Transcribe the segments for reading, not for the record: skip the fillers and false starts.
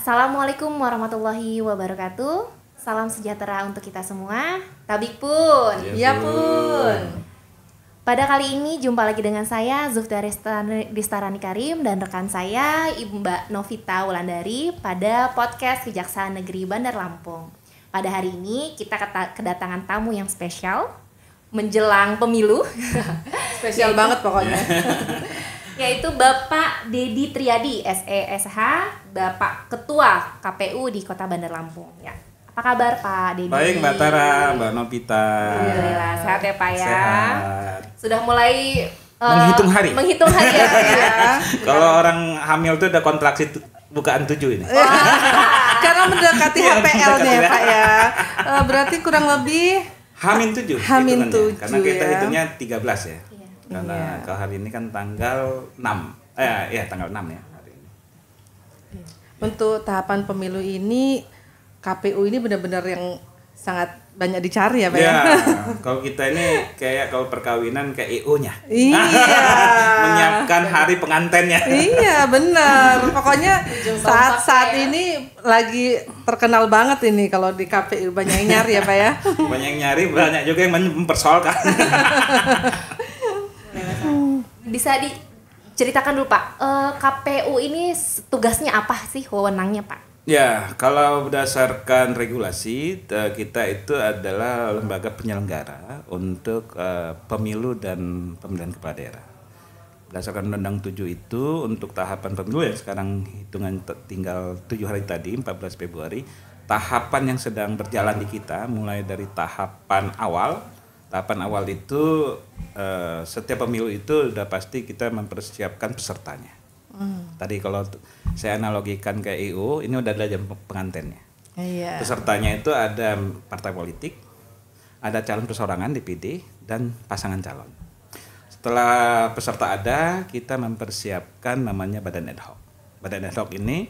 Assalamualaikum warahmatullahi wabarakatuh. Salam sejahtera untuk kita semua. Tabik pun. Iya pun. Pada kali ini jumpa lagi dengan saya Zufda Ristarani Karim dan rekan saya Ibu Mbak Novita Wulandari pada podcast Kejaksaan Negeri Bandar Lampung. Pada hari ini kita kedatangan tamu yang spesial menjelang pemilu. Spesial banget pokoknya. Yaitu Bapak Dedi Triadi, SESH, Bapak Ketua KPU di Kota Bandar Lampung. Ya. Apa kabar Pak Dedi? Baik Mbak Tara, Mbak Novita. Alhamdulillah, sehat ya Pak ya. Sehat. Sudah mulai menghitung hari. Menghitung hari ya. Kalau orang hamil tuh ada kontraksi bukaan 7 ini. Karena mendekati HPL-nya ya Pak ya. Berarti kurang lebih Hamin 7. Hamin 7 karena kita ya. hitungnya 13 ya. Iya. Karena kalau hari ini kan tanggal 6. Tanggal 6 ya hari ini. Untuk tahapan pemilu ini KPU ini benar-benar yang sangat banyak dicari ya Pak ya. Kalau kita ini kayak kalau perkawinan kayak EO-nya. Iya. Menyiapkan hari pengantennya. Iya benar. Pokoknya saat ini lagi terkenal banget ini kalau di KPU banyak yang nyari ya Pak ya. Banyak yang nyari, banyak juga yang mempersoalkan. Bisa diceritakan dulu Pak, KPU ini tugasnya apa sih, wewenangnya Pak? Ya, kalau berdasarkan regulasi, kita itu adalah lembaga penyelenggara untuk pemilu dan pemilihan kepala daerah. Berdasarkan Undang-Undang 7 itu, untuk tahapan pemilu yang sekarang hitungan tinggal 7 hari tadi, 14 Februari, tahapan yang sedang berjalan di kita, mulai dari tahapan awal. Tahapan awal itu, setiap pemilu itu sudah pasti kita mempersiapkan pesertanya. Tadi kalau saya analogikan ke EU, ini udah ada jam pengantennya. Iya. Pesertanya itu ada partai politik, ada calon perseorangan DPD, dan pasangan calon. Setelah peserta ada, kita mempersiapkan namanya badan ad hoc. Badan ad hoc ini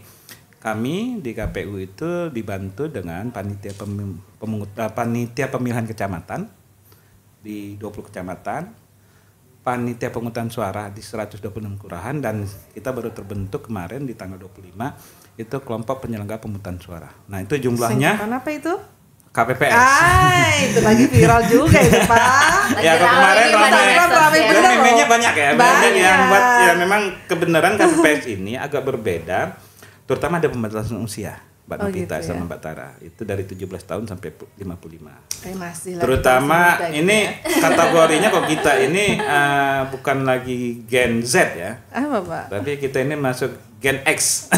kami di KPU itu dibantu dengan panitia pemilihan kecamatan di 20 kecamatan, panitia pemungutan suara di 126 kelurahan, dan kita baru terbentuk kemarin di tanggal 25 itu kelompok penyelenggara pemungutan suara. Nah, itu jumlahnya Singkatan apa itu? KPPS. Itu lagi viral juga itu Pak. Ya kemarin ramai bener loh. memenya banyak ya. Banyak yang buat ya memang kebenaran KPPS ini agak berbeda, terutama ada pembatasan usia. Mbak Novita gitu sama ya. Mbak Tara itu dari 17 tahun sampai 55. Masih Terutama lagi ini kategorinya kok kita ini bukan lagi Gen Z ya. apa Pak? Tapi kita ini masuk Gen X.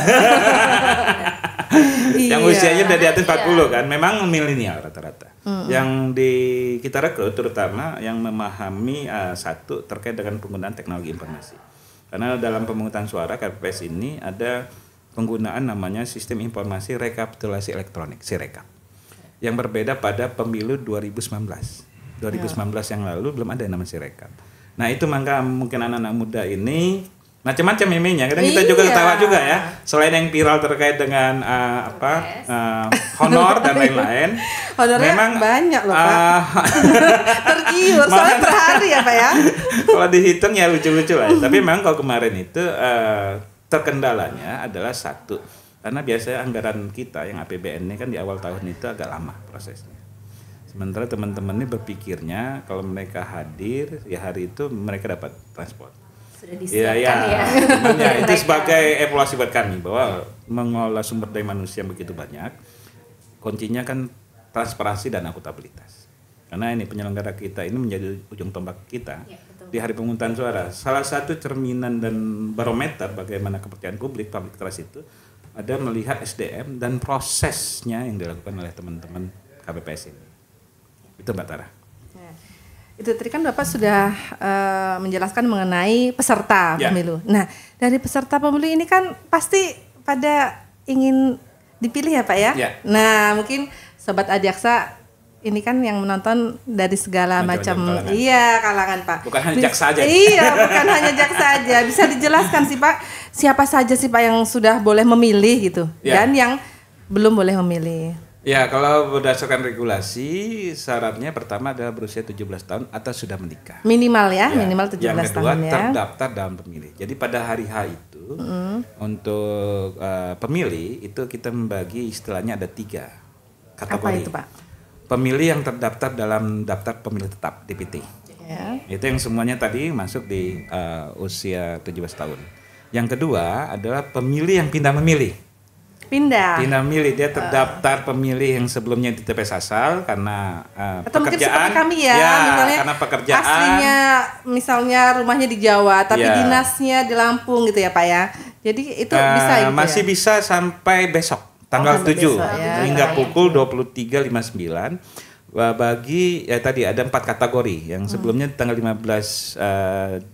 Iya. Yang usianya udah di atas 40 kan. Memang milenial rata-rata. Yang kita rekrut terutama yang memahami satu terkait dengan penggunaan teknologi informasi. Karena dalam pemungutan suara KPPS ini ada penggunaan namanya sistem informasi rekapitulasi elektronik, Sirekap. Yang berbeda pada pemilu 2019. 2019 yang lalu belum ada yang namanya Sirekap. Nah, itu maka mungkin anak-anak muda ini macam-macam meme-nya. Kadang kita juga ketawa juga ya. Selain yang viral terkait dengan honor dan lain-lain. Honornya memang banyak loh Pak. Tergiur soalnya per hari ya Pak ya. Kalau dihitung ya lucu-lucu lah. Tapi memang kalau kemarin itu terkendalanya adalah satu, karena biasanya anggaran kita yang APBN ini kan di awal tahun itu agak lama prosesnya. Sementara teman-teman ini berpikirnya kalau mereka hadir ya hari itu mereka dapat transport. Sudah disiapkan ya. Ya itu sebagai evaluasi buat kami bahwa mengelola sumber daya manusia yang begitu banyak, kuncinya kan transparansi dan akuntabilitas. Karena ini penyelenggara kita ini menjadi ujung tombak kita. Ya, di hari pemungutan suara. Salah satu cerminan dan barometer bagaimana kepercayaan publik trust itu ada melihat SDM dan prosesnya yang dilakukan oleh teman-teman KPPS ini. Itu Mbak Tara. Itu tadi kan Bapak sudah menjelaskan mengenai peserta pemilu. Nah, dari peserta pemilu ini kan pasti pada ingin dipilih ya Pak ya? Nah, mungkin Sobat Adjaksa ini kan yang menonton dari segala macam kalangan Pak. Bukan hanya jaksa aja. Iya, bukan hanya jaksa aja. Bisa dijelaskan sih Pak, siapa saja sih Pak yang sudah boleh memilih gitu dan yang belum boleh memilih. Ya, kalau berdasarkan regulasi syaratnya pertama adalah berusia 17 tahun atau sudah menikah. Minimal ya, minimal 17 yang kedua, tahun ya. terdaftar dalam pemilih. Jadi pada hari H itu untuk pemilih itu kita membagi istilahnya ada 3 kategori. Apa itu, Pak? Pemilih yang terdaftar dalam daftar pemilih tetap DPT. Ya. Itu yang semuanya tadi masuk di usia 17 tahun. Yang kedua adalah pemilih yang pindah memilih. Pindah memilih, dia terdaftar pemilih yang sebelumnya di TPS asal karena atau pekerjaan. Mungkin seperti kami misalnya karena pekerjaan. Aslinya misalnya rumahnya di Jawa, tapi dinasnya di Lampung gitu ya Pak ya. Jadi itu bisa gitu masih bisa sampai besok tanggal 7 besok, hingga pukul 23.59. Bagi tadi ada 4 kategori yang sebelumnya tanggal 15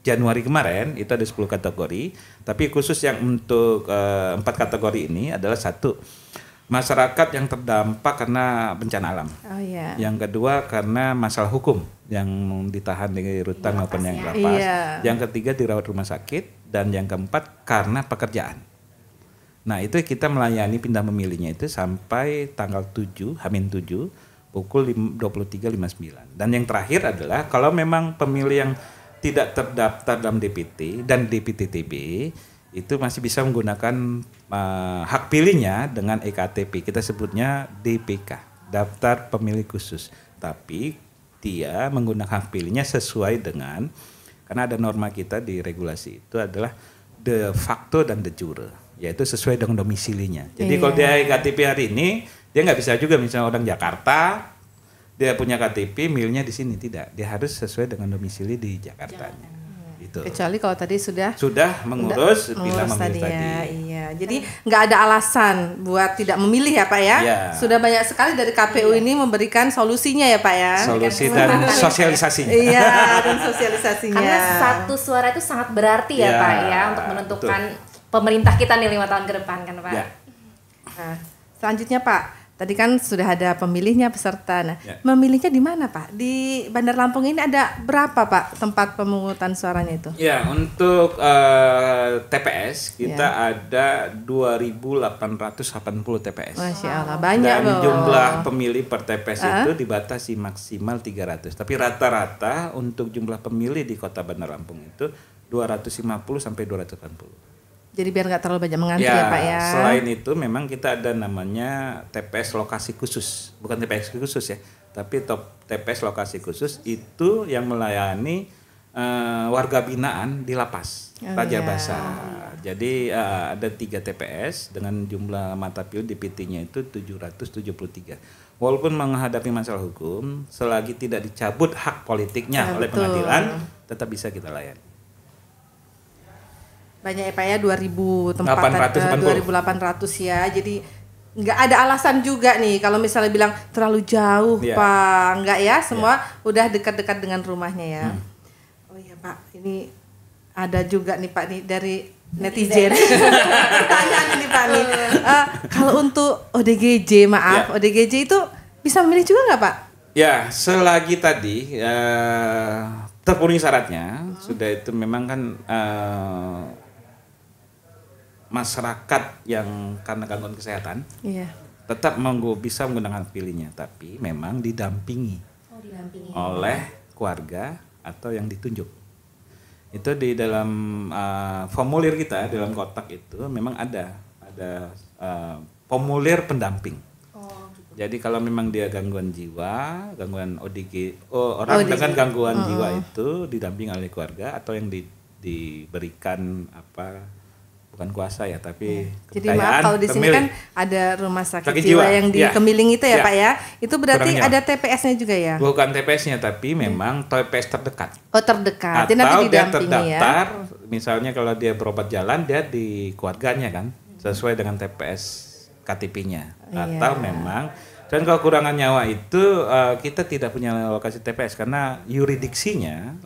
Januari kemarin itu ada 10 kategori, tapi khusus yang untuk 4 kategori ini adalah 1, masyarakat yang terdampak karena bencana alam. Yang kedua karena masalah hukum yang ditahan di rutan maupun yang lapas. Yang ketiga dirawat rumah sakit, dan yang keempat karena pekerjaan. Nah, itu kita melayani pindah memilihnya itu sampai tanggal 7 H-7 pukul 23.59. Dan yang terakhir adalah kalau memang pemilih yang tidak terdaftar dalam DPT dan DPTTB itu masih bisa menggunakan hak pilihnya dengan EKTP. Kita sebutnya DPK, daftar pemilih khusus. Tapi dia menggunakan hak pilihnya sesuai dengan, karena ada norma kita di regulasi itu adalah de facto dan de jure, yaitu sesuai dengan domisilinya. Jadi kalau dia EKTP hari ini, dia nggak bisa juga misalnya orang Jakarta, dia punya KTP, milnya di sini, tidak. Dia harus sesuai dengan domisili di Jakartanya. Gitu. Kecuali kalau tadi sudah mengurus pindah memilih tadi. Iya. Jadi nggak ada alasan buat tidak memilih ya Pak ya. Sudah banyak sekali dari KPU ini memberikan solusinya ya Pak ya. Solusi dan sosialisasinya. Iya, dan sosialisasinya. Karena satu suara itu sangat berarti ya Pak ya untuk menentukan pemerintah kita nih 5 tahun ke depan kan Pak. Nah, selanjutnya Pak, tadi kan sudah ada pemilihnya, peserta. Nah, memilihnya di mana Pak? Di Bandar Lampung ini ada berapa Pak tempat pemungutan suaranya itu? Ya, untuk TPS kita ada 2.880 TPS. Masya Allah, banyak. Dan jumlah pemilih per TPS itu dibatasi maksimal 300. Tapi rata-rata untuk jumlah pemilih di Kota Bandar Lampung itu 250 sampai 280. Jadi biar nggak terlalu banyak mengantri ya Pak ya. Selain itu memang kita ada namanya TPS lokasi khusus, bukan TPS khusus ya, tapi TPS lokasi khusus itu yang melayani warga binaan di lapas Raja Basa. Jadi ada 3 TPS dengan jumlah mata pilih DPT-nya itu 773. Walaupun menghadapi masalah hukum, selagi tidak dicabut hak politiknya oleh pengadilan, tetap bisa kita layani. Banyak ya Pak ya, 2.000 tempat, 2.800 ya. Jadi nggak ada alasan juga nih kalau misalnya bilang terlalu jauh Pak, nggak ya, semua udah dekat-dekat dengan rumahnya ya. Oh iya Pak, ini ada juga nih Pak nih dari netizen. Pertanyaan ini Pak nih, kalau untuk ODGJ ODGJ itu bisa memilih juga nggak Pak? Ya, selagi tadi terpenuhi syaratnya, sudah itu memang kan masyarakat yang karena gangguan kesehatan tetap bisa menggunakan hak pilihnya, tapi memang didampingi oleh keluarga atau yang ditunjuk. Itu di dalam formulir kita, dalam kotak itu memang ada formulir pendamping. Jadi kalau memang dia gangguan jiwa, gangguan orang dengan gangguan jiwa itu didampingi oleh keluarga atau yang diberikan bukan kuasa ya, tapi jadi maaf kalau di sini kan ada rumah sakit jiwa yang di Kemiling itu ya Pak ya. Itu berarti ada TPS-nya juga ya? Bukan TPS-nya, tapi memang TPS terdekat. Oh, terdekat. Atau nanti dia terdaftar, misalnya kalau dia berobat jalan, dia di keluarganya kan, sesuai dengan TPS KTP-nya. Atau memang, dan kalau kekurangan nyawa itu kita tidak punya lokasi TPS karena yurisdiksinya,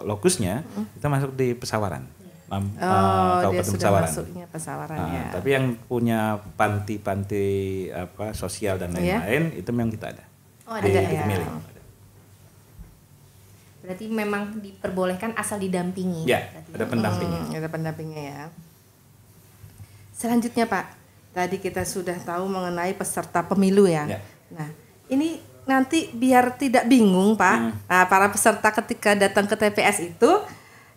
lokusnya kita masuk di Pesawaran. Dia sudah masuknya Pesawaran ya. Tapi yang punya panti-panti sosial dan lain-lain itu memang kita ada. Ada ya. Berarti memang diperbolehkan asal didampingi. Ya, ada pendampingnya. Ada pendampingnya ya. Selanjutnya Pak, tadi kita sudah tahu mengenai peserta pemilu ya. Nah, ini nanti biar tidak bingung Pak, nah, para peserta ketika datang ke TPS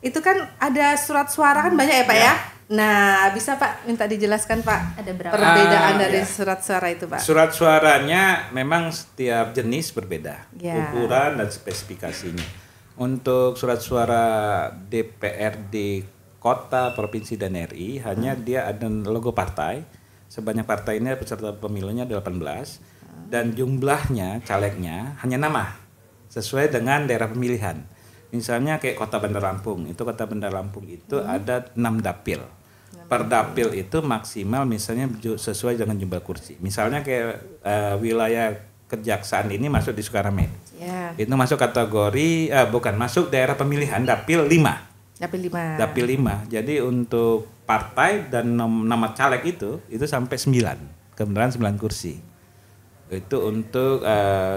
itu kan ada surat suara kan banyak ya Pak ya. Nah, bisa Pak minta dijelaskan Pak ada berapa perbedaan dari surat suara itu Pak? Surat suaranya memang setiap jenis berbeda, ukuran dan spesifikasinya. Untuk surat suara DPRD Kota, Provinsi dan RI hanya dia ada logo partai. Sebanyak partai ini peserta pemilunya 18 dan jumlahnya calegnya hanya nama sesuai dengan daerah pemilihan. Misalnya kayak Kota Bandar Lampung, Kota Bandar Lampung itu ada 6 dapil. Per dapil itu maksimal misalnya sesuai dengan jumlah kursi. Misalnya kayak wilayah Kejaksaan ini masuk di Sukarame. Itu masuk kategori masuk daerah pemilihan dapil 5. Dapil 5. Jadi untuk partai dan nama caleg itu sampai 9. Kebenaran 9 kursi. Itu untuk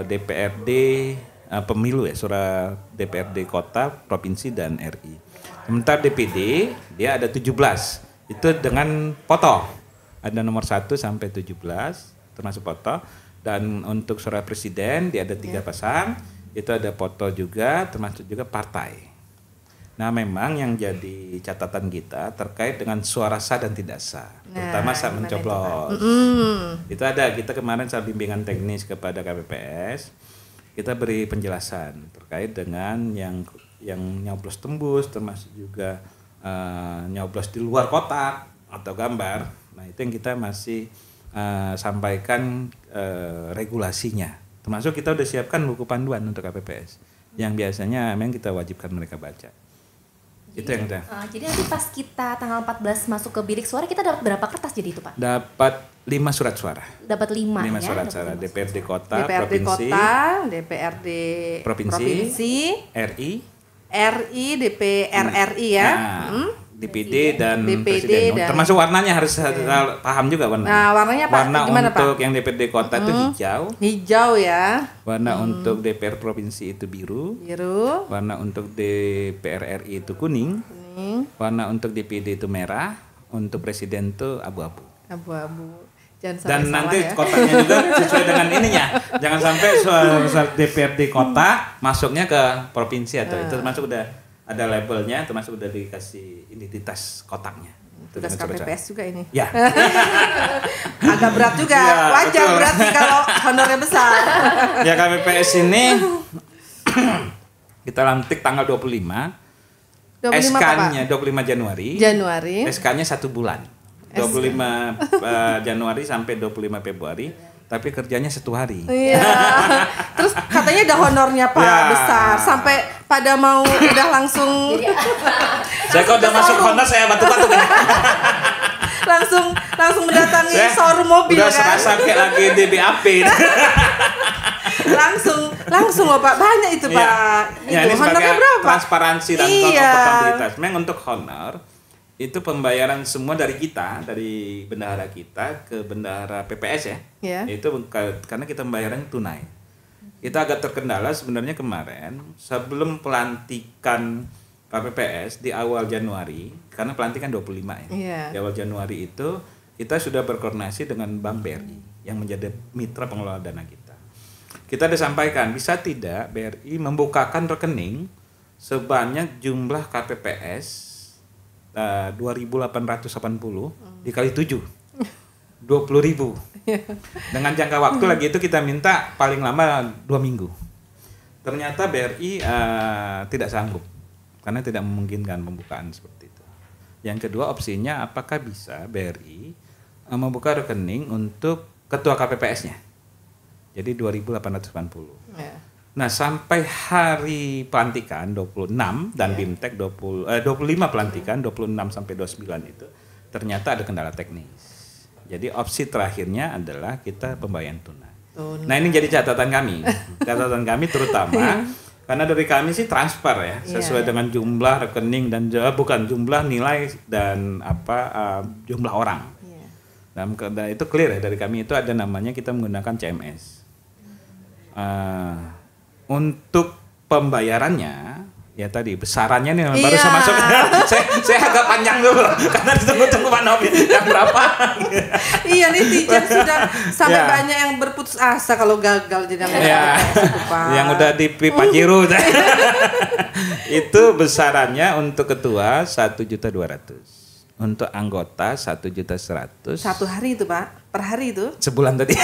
DPRD pemilu ya, surat DPRD Kota, Provinsi dan RI. Sementara DPD dia ada 17. Itu dengan foto. Ada nomor 1 sampai 17 termasuk foto. Dan untuk surat presiden dia ada 3 pasang. Itu ada foto juga termasuk juga partai. Nah, memang yang jadi catatan kita terkait dengan suara sah dan tidak sah, terutama saat mencoblos. Itu ada, kita kemarin saat bimbingan teknis kepada KPPS, kita beri penjelasan terkait dengan yang nyoblos tembus, termasuk juga nyoblos di luar kotak atau gambar. Nah, itu yang kita masih sampaikan regulasinya. Termasuk kita udah siapkan buku panduan untuk KPPS yang biasanya memang kita wajibkan mereka baca. Itu yang udah. Jadi nanti pas kita tanggal 14 masuk ke bilik suara kita dapat berapa kertas jadi itu Pak? Dapat 5 surat suara. Dapat 5 ya? 5 surat suara. DPRD Kota, DPRD Provinsi, Kota, DPRD Provinsi, RI, DPR RI ya. DPD dan Presiden. Termasuk warnanya harus paham juga warna. Nah, warnanya Pak, warna gimana untuk Pak? Yang DPRD Kota itu hijau. Hijau ya. Warna untuk DPR Provinsi itu biru. Warna untuk DPR RI itu kuning. Warna untuk DPD itu merah. Untuk Presiden itu abu-abu. Dan nanti ya. kotaknya juga sesuai dengan ininya. Jangan sampai soal DPRD Kota masuknya ke provinsi atau itu termasuk udah ada labelnya, termasuk udah dikasih identitas kotaknya. Tugas KPPS juga ini. Ya. Agak berat juga. Ya, wajar betul. Berarti kalau honornya besar. Ya, KPPS ini kita lantik tanggal 25. 25 SK-nya 25 Januari. SK-nya 1 bulan. 25 Januari sampai 25 Februari. Tapi kerjanya 1 hari. Iya. Terus katanya ada honornya Pak besar. Sampai pada mau udah langsung. Saya kalau udah masuk honor saya batuk-batuk. langsung mendatangi showroom mobil udah kan. Udah serasa kayak lagi di BAP. langsung loh Pak. Banyak itu Pak. Ya, ini honornya berapa? Transparansi dan akuntabilitas. Memang untuk honor itu pembayaran semua dari kita, dari bendahara kita ke bendahara PPS ya. Itu karena kita pembayaran tunai. Kita agak terkendala sebenarnya kemarin sebelum pelantikan KPPS di awal Januari, karena pelantikan 25 ya. Di awal Januari itu kita sudah berkoordinasi dengan Bank BRI yang menjadi mitra pengelola dana kita. Kita sudah sampaikan bisa tidak BRI membukakan rekening sebanyak jumlah KPPS 2.880 dikali 7 20.000 dengan jangka waktu lagi itu kita minta paling lama 2 minggu. Ternyata BRI tidak sanggup karena tidak memungkinkan pembukaan seperti itu. Yang kedua opsinya apakah bisa BRI membuka rekening untuk ketua KPPS-nya jadi 2.880. Nah, sampai hari pelantikan 26 dan BIMTEK 25 pelantikan 26 sampai 29 itu ternyata ada kendala teknis. Jadi opsi terakhirnya adalah kita pembayaran tunai. Nah, ini jadi catatan kami. Catatan kami terutama karena dari kami sih transfer ya, sesuai dengan jumlah rekening dan bukan jumlah nilai dan jumlah orang. Dan itu clear ya dari kami itu ada namanya kita menggunakan CMS. Untuk pembayarannya Ya tadi besarannya nih baru saya masuk. saya agak panjang dulu karena ditunggu-tunggu Pak Novi yang berapa. Iya, netizen sudah sampai banyak yang berputus asa kalau gagal jadi yang udah di Pajero. Itu besarannya untuk ketua 1.200.000. Untuk anggota 1.100.000. Satu hari itu Pak? Per hari itu? Sebulan tadi.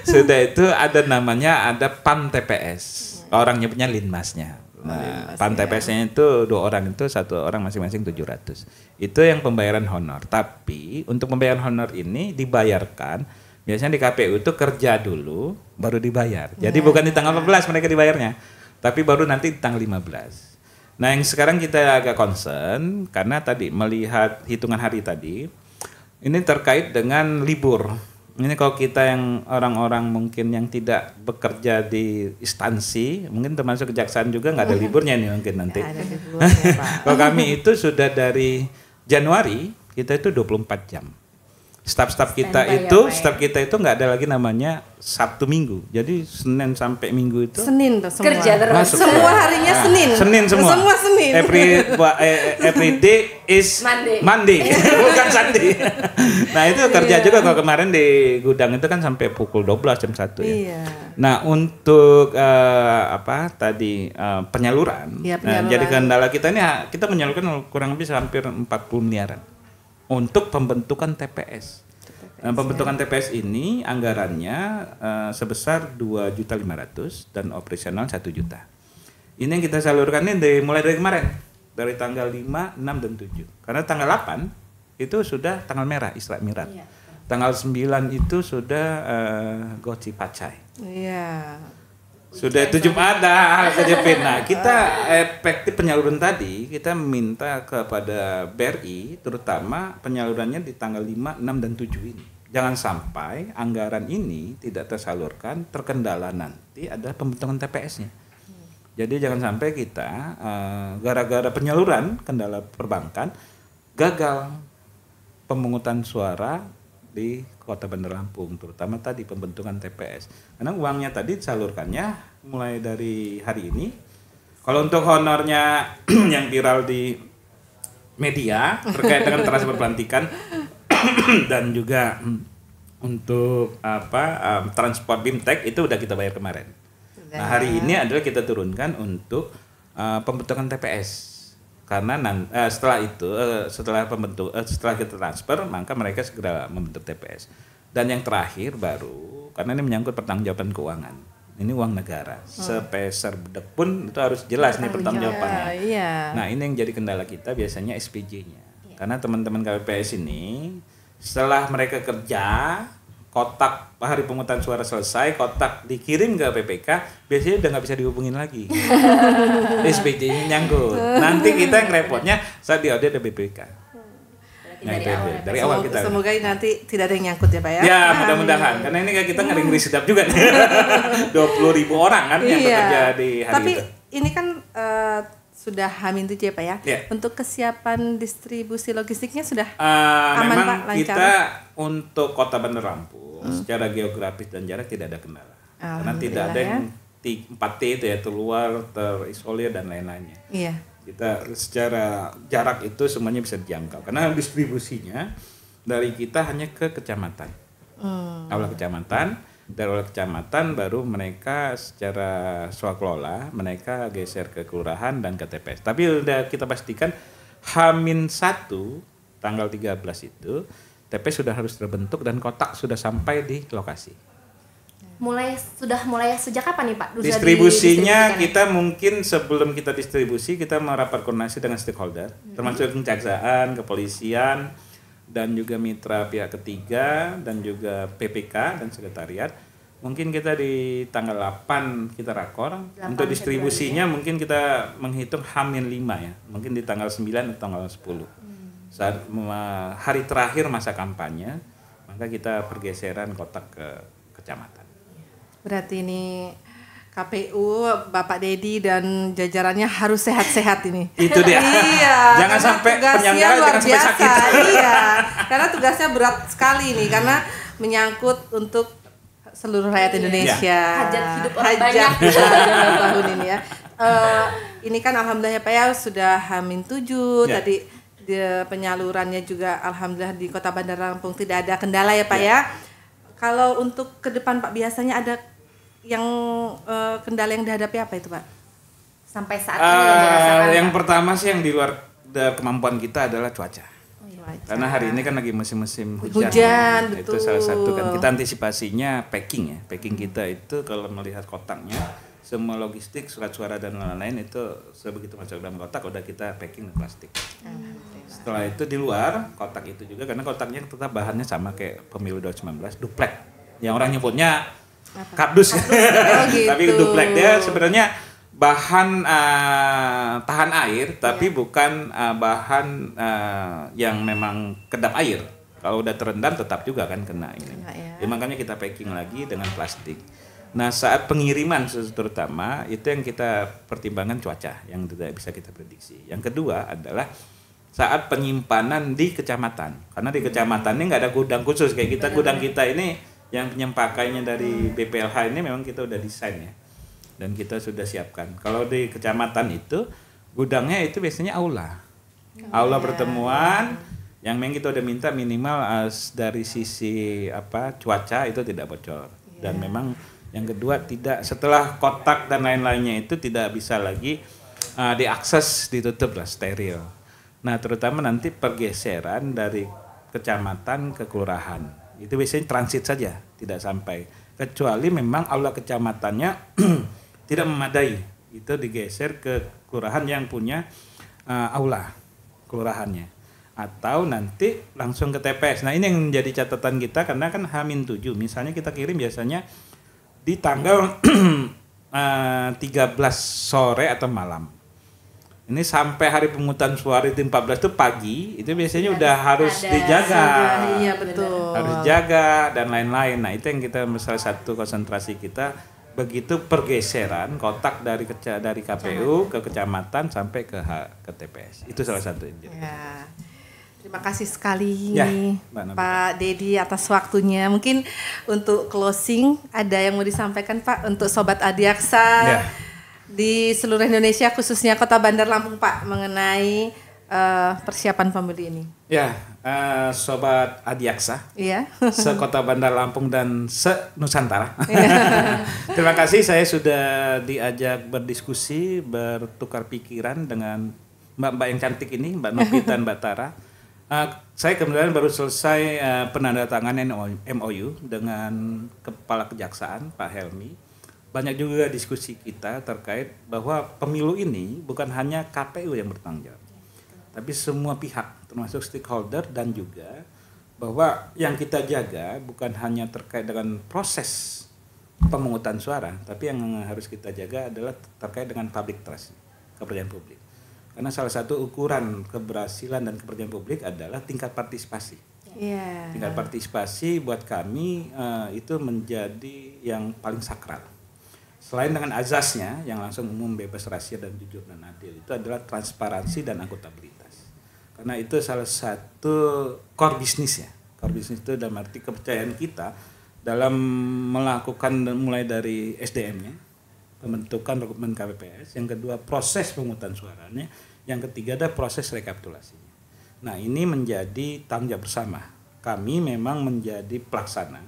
Sudah itu ada namanya PAN TPS. Orang nyebutnya Linmasnya. Nah, PAN TPS-nya itu 2 orang itu 1 orang masing-masing 700. Itu yang pembayaran honor. Tapi untuk pembayaran honor ini dibayarkan biasanya di KPU itu kerja dulu baru dibayar. Jadi bukan di tanggal 14 mereka dibayarnya, tapi baru nanti di tanggal 15. Nah, yang sekarang kita agak concern karena tadi melihat hitungan hari tadi ini terkait dengan libur. Ini kalau kita yang orang-orang mungkin yang tidak bekerja di instansi, mungkin termasuk kejaksaan juga nggak ada liburnya nih mungkin nanti. Ada liburnya, Pak. Kalau kami itu sudah dari Januari kita itu 24 jam. Staf kita itu nggak ada lagi namanya Sabtu Minggu. Jadi Senin sampai Minggu itu Senin tuh semua. Kerja terus. Semua harinya Senin. Senin semua. Semua Senin. Every day is Monday. Bukan Sunday. Nah, itu kerja juga kalau kemarin di gudang itu kan sampai pukul 12 jam 1 ya. Iya. Nah, untuk penyaluran. Ya, Nah, jadi kendala kita ini kita menyalurkan kurang lebih hampir 40 miliaran. Untuk pembentukan TPS. Nah, pembentukan TPS ini anggarannya sebesar 2.500.000 dan operasional 1 juta. Ini yang kita salurkan ini mulai dari kemarin, dari tanggal 5, 6 dan 7. Karena tanggal 8 itu sudah tanggal merah Isra Mi'raj. Iya. Tanggal 9 itu sudah Goci Pacai. Iya. Sudah itu Jumada KJP. Nah, kita efektif penyaluran tadi kita minta kepada BRI terutama penyalurannya di tanggal 5, 6 dan 7 ini. Jangan sampai anggaran ini tidak tersalurkan, terkendala nanti ada pembentukan TPS-nya. Jadi jangan sampai kita gara-gara penyaluran kendala perbankan gagal pemungutan suara di Kota Bandar Lampung, terutama tadi pembentukan TPS. Karena uangnya tadi disalurkannya mulai dari hari ini. Kalau untuk honornya yang viral di media terkait dengan transfer pelantikan dan juga untuk transport BIMTEK itu udah kita bayar kemarin. Nah, hari ini adalah kita turunkan untuk pembentukan TPS. Karena setelah itu setelah kita transfer maka mereka segera membentuk TPS. Dan yang terakhir baru karena ini menyangkut pertanggungjawaban keuangan. Ini uang negara. Sepeser bedek pun itu harus jelas nih pertanggungjawabannya. Iya. Nah, ini yang jadi kendala kita biasanya SPJ-nya. Karena teman-teman KPPS ini setelah mereka kerja kotak hari pemungutan suara selesai, kotak dikirim ke PPK, biasanya udah nggak bisa dihubungin lagi. SPJ-nya nyangkut. Nanti kita yang repotnya saat diaudit ada BPK. Nah, dari awal kita. Semoga nanti tidak ada yang nyangkut ya Pak ya. Ya, mudah-mudahan. Karena ini kita ngeri-ngeri sedap juga nih. 20.000 orang kan yang bekerja di hari Tapi itu. Ini kan sudah H-7 ya Pak ya. Yeah. Untuk kesiapan distribusi logistiknya sudah aman memang Pak, lancar. Kita untuk Kota Bandar Lampung secara geografis dan jarak tidak ada kendala. Karena tidak ada yang 4T itu ya, terluar, terisolir dan lain-lainnya. Iya. Kita secara jarak itu semuanya bisa dijangkau. Karena distribusinya dari kita hanya ke kecamatan. Aula kecamatan, dari aula kecamatan baru mereka secara swakelola mereka geser ke kelurahan dan ke TPS. Tapi udah kita pastikan H-1 tanggal 13 itu TPS sudah harus terbentuk dan kotak sudah sampai di lokasi. Sudah mulai sejak kapan nih Pak? Distribusinya kita mungkin sebelum kita distribusi kita merapat koordinasi dengan stakeholder, termasuk kejaksaan, kepolisian, dan juga mitra pihak ketiga dan juga PPK dan sekretariat. Mungkin kita di tanggal 8 kita rakor. Untuk distribusinya mungkin kita menghitung H-5 ya. Mungkin di tanggal 9 atau tanggal 10. Saat hari terakhir masa kampanye, maka kita pergeseran kotak ke kecamatan. Berarti ini KPU, Bapak Dedi dan jajarannya harus sehat-sehat ini. Itu dia. Iya. Jangan sampai penyelenggara jangan sampai sakit. Iya. Karena tugasnya berat sekali nih karena menyangkut untuk seluruh rakyat Indonesia. Hajat hidup orang banyak dalam tahun ini ya. ini kan alhamdulillah ya Pak ya sudah H-7 tadi penyalurannya juga alhamdulillah di Kota Bandar Lampung tidak ada kendala ya Pak ya. Kalau untuk ke depan Pak biasanya ada yang kendala yang dihadapi apa itu Pak? Sampai saat ini yang pertama sih yang di luar kemampuan kita adalah cuaca. Karena hari ini kan lagi musim hujan betul. Itu salah satu kan kita antisipasinya packing kita itu kalau melihat kotaknya semua logistik, surat suara dan lain-lain itu sebegitu masuk dalam kotak udah kita packing di plastik. Setelah itu di luar kotak itu juga karena kotaknya tetap bahannya sama kayak pemilu 2019 duplek. Yang orang nyebutnya kardus. Gitu. Tapi duplek dia sebenarnya bahan tahan air tapi bukan bahan yang memang kedap air. Kalau udah terendam tetap juga kan kena ini. Makanya kita packing lagi dengan plastik. Nah saat pengiriman terutama itu yang kita pertimbangkan cuaca yang tidak bisa kita prediksi. Yang kedua adalah saat penyimpanan di kecamatan. Karena di kecamatan ini nggak ada gudang khusus kayak kita. Gudang kita ini yang penyempakainya dari BPLH ini memang kita udah desain ya. Dan kita sudah siapkan. Kalau di kecamatan itu gudangnya itu biasanya aula pertemuan yang memang kita udah minta minimal dari sisi cuaca itu tidak bocor. Dan memang yang kedua tidak setelah kotak dan lain-lainnya itu tidak bisa lagi diakses, ditutup lah, steril. Nah terutama nanti pergeseran dari kecamatan ke kelurahan itu biasanya transit saja, tidak sampai, kecuali memang aula kecamatannya tidak memadai, itu digeser ke kelurahan yang punya aula kelurahannya, atau nanti langsung ke TPS. Nah ini yang menjadi catatan kita karena kan H-7 misalnya kita kirim biasanya di tanggal 13 sore atau malam. Ini sampai hari pemungutan suara itu 14 itu pagi, itu biasanya udah harus dijaga. Iya betul. Harus jaga dan lain-lain. Nah, itu yang kita salah satu konsentrasi kita begitu pergeseran kotak dari KPU ke kecamatan sampai ke TPS. Itu salah satu. Ya. Terima kasih sekali Pak Dedi atas waktunya. Mungkin untuk closing ada yang mau disampaikan Pak untuk Sobat Adiaksa di seluruh Indonesia khususnya Kota Bandar Lampung Pak mengenai persiapan pemilu ini. Ya, Sobat Adiaksa, se-Kota Bandar Lampung dan se-Nusantara. Terima kasih saya sudah diajak berdiskusi, bertukar pikiran dengan mbak-mbak yang cantik ini, Mbak Novi dan Mbak Tara. Saya kemudian baru selesai penandatanganan MOU dengan Kepala Kejaksaan Pak Helmi. Banyak juga diskusi kita terkait bahwa pemilu ini bukan hanya KPU yang bertanggung jawab, tapi semua pihak termasuk stakeholder, dan juga bahwa yang kita jaga bukan hanya terkait dengan proses pemungutan suara, tapi yang harus kita jaga adalah terkait dengan public trust, kepercayaan publik. Karena salah satu ukuran keberhasilan dan kepercayaan publik adalah tingkat partisipasi. Tingkat partisipasi buat kami itu menjadi yang paling sakral. Selain dengan azasnya yang langsung umum, bebas, rahasia dan jujur dan adil, itu adalah transparansi dan akuntabilitas. Karena itu salah satu core bisnis ya. Core bisnis itu dalam arti kepercayaan kita dalam melakukan mulai dari SDM-nya, pembentukan rekrutmen KPPS, yang kedua proses pemungutan suaranya, yang ketiga ada proses rekapitulasinya. Nah ini menjadi tanggung jawab bersama. Kami memang menjadi pelaksana,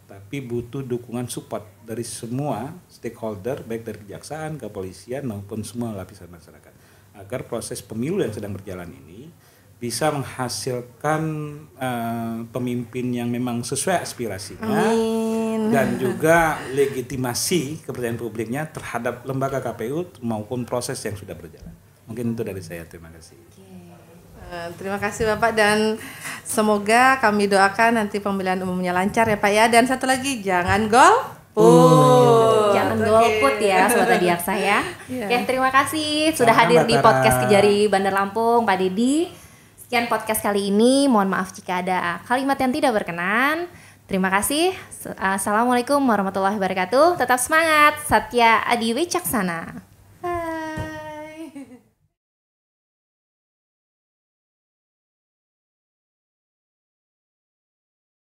tapi butuh dukungan support dari semua stakeholder, baik dari kejaksaan, kepolisian maupun semua lapisan masyarakat, agar proses pemilu yang sedang berjalan ini bisa menghasilkan pemimpin yang memang sesuai aspirasinya. Amin. Dan juga legitimasi kepercayaan publiknya terhadap lembaga KPU maupun proses yang sudah berjalan. Mungkin itu dari saya, terima kasih. Terima kasih Bapak, dan semoga kami doakan nanti pemilihan umumnya lancar ya Pak ya. Dan satu lagi, jangan golput. Jangan golput ya Sobat Adiaksa ya. Oke, terima kasih sudah hadir di podcast Kejari Bandar Lampung Pak Dedi. Sekian podcast kali ini, mohon maaf jika ada kalimat yang tidak berkenan. Terima kasih. Assalamualaikum warahmatullahi wabarakatuh. Tetap semangat. Satya Adi Wicaksana.